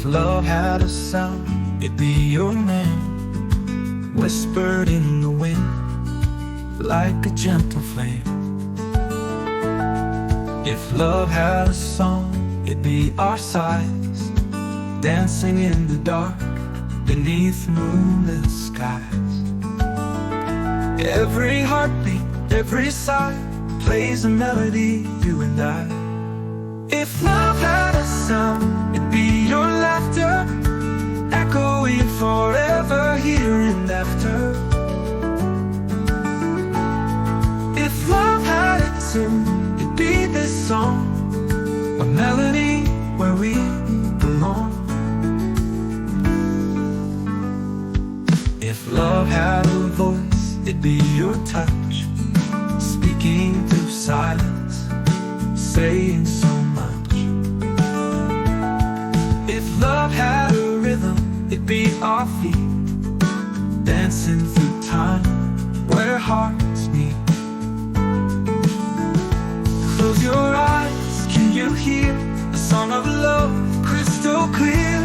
love had a sound, it'd be your name, whispered in the wind, like a gentle flame. If love had a song, it'd be our sighs, dancing in the dark, beneath moonless skies. Every heartbeat, every sigh, plays a melody, you and I. If love had a sound, it'd be your laughter, echoing forever here and after. If love had a tune, it'd be this song, a melody where we belong. If love had a voice, it'd be your touch, speaking through silence, saying so much. If love had a rhythm, it'd be our feet, dancing through time, where hearts meet. Close your eyes, can you hear the song of love, crystal clear?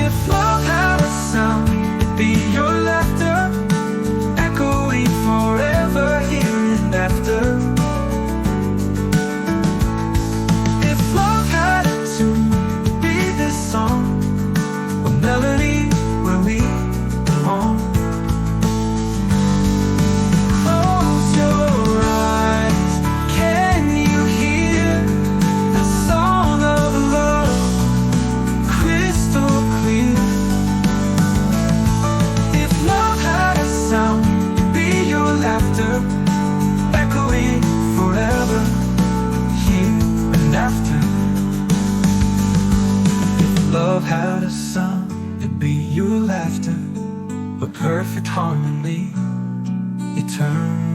If love had a sound, it'd be your laughter, echoing forever here and after. If love had a tune, it'd be this song, a melody where we belong. Close your eyes, can you hear the song of love, crystal clear? If love had a sound, it'd be your laughter, echoing forever, here and after. If love had a sound, it'd be your laughter, a perfect harmony, eternal.